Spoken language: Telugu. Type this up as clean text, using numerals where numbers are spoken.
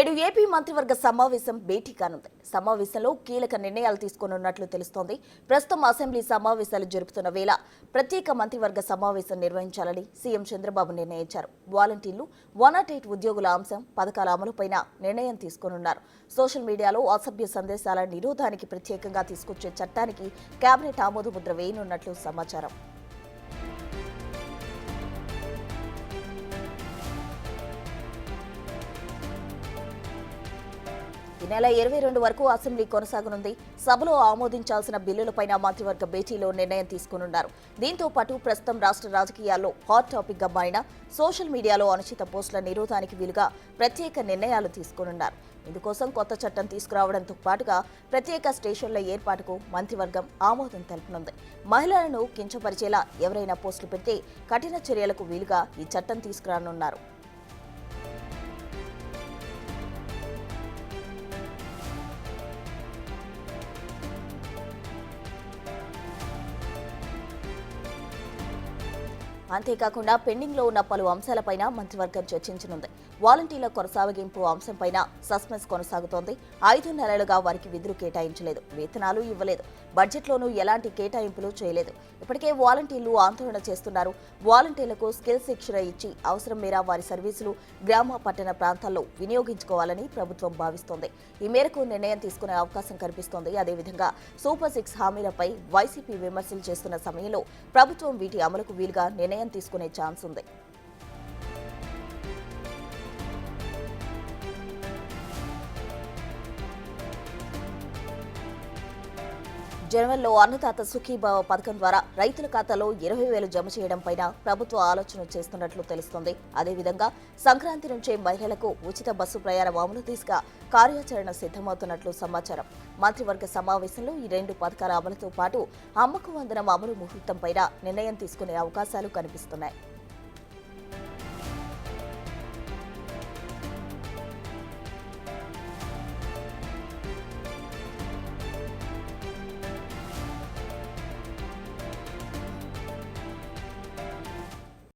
నేడు ఏపీ మంత్రివర్గ సమావేశం భేటీ కానుంది. సమావేశంలో కీలక నిర్ణయాలు తీసుకోనున్నట్లు తెలుస్తోంది. ప్రస్తుతం అసెంబ్లీ సమావేశాలు జరుపుతున్న వేళ ప్రత్యేక మంత్రివర్గ సమావేశం నిర్వహించాలని సీఎం చంద్రబాబు నిర్ణయించారు. వాలంటీర్లు 108 ఉద్యోగుల అంశం, పథకాల అమలుపైన నిర్ణయం తీసుకోనున్నారు. సోషల్ మీడియాలో అసభ్య సందేశాల నిరోధానికి ప్రత్యేకంగా తీసుకొచ్చే చట్టానికి కేబినెట్ ఆమోద ముద్ర వేయనున్నట్లు సమాచారం. ఈ నెల 22 వరకు అసెంబ్లీ కొనసాగనుంది. సభలో ఆమోదించాల్సిన బిల్లులపైన మంత్రివర్గ భేటీలో నిర్ణయం తీసుకునున్నారు. దీంతో పాటు ప్రస్తుతం రాష్ట్ర రాజకీయాల్లో హాట్ టాపిక్ గా మారిన సోషల్ మీడియాలో అనుచిత పోస్టుల నిరోధానికి వీలుగా ప్రత్యేక నిర్ణయాలు తీసుకునున్నారు. ఇందుకోసం కొత్త చట్టం తీసుకురావడంతో పాటుగా ప్రత్యేక స్టేషన్ల ఏర్పాటుకు మంత్రివర్గం ఆమోదం తెలుపనుంది. మహిళలను కించపరిచేలా ఎవరైనా పోస్టులు పెడితే కఠిన చర్యలకు వీలుగా ఈ చట్టం తీసుకురానున్నారు. అంతేకాకుండా పెండింగ్లో ఉన్న పలు అంశాలపైన మంత్రివర్గం చర్చించనుంది. వాలంటీర్ల కొనసాగింపు అంశంపైన సస్పెన్స్ కొనసాగుతోంది. 5 నెలలుగా వారికి విధులు కేటాయించలేదు, వేతనాలు ఇవ్వలేదు, బడ్జెట్లోనూ ఎలాంటి కేటాయింపులు చేయలేదు. ఇప్పటికే వాలంటీర్లు ఆందోళన చేస్తున్నారు. వాలంటీర్లకు స్కిల్ శిక్షణ ఇచ్చి అవసరం మేర వారి సర్వీసులు గ్రామ పట్టణ ప్రాంతాల్లో వినియోగించుకోవాలని ప్రభుత్వం భావిస్తోంది. ఈ మేరకు నిర్ణయం తీసుకునే అవకాశం కనిపిస్తోంది. అదేవిధంగా సూపర్ 6 హామీలపై వైసీపీ విమర్శలు చేస్తున్న సమయంలో ప్రభుత్వం వీటి అమలుకు వీలుగా నిర్ణయం తీసుకునే ఛాన్స్ ఉంది. జనవరిలో అన్నదాత సుఖీభావ పథకం ద్వారా రైతుల ఖాతాలో 20,000 జమ చేయడం పైన ప్రభుత్వం ఆలోచన చేస్తున్నట్లు తెలుస్తోంది. అదేవిధంగా సంక్రాంతి నుంచే మహిళలకు ఉచిత బస్సు ప్రయాణం అమలు దిశగా కార్యాచరణ సిద్ధమవుతున్నట్లు సమాచారం. మంత్రివర్గ సమావేశంలో ఈ 2 పథకాల అమలుతో పాటు అమ్మకు వందనం అమలు ముహూర్తం పైన నిర్ణయం తీసుకునే అవకాశాలు కనిపిస్తున్నాయి.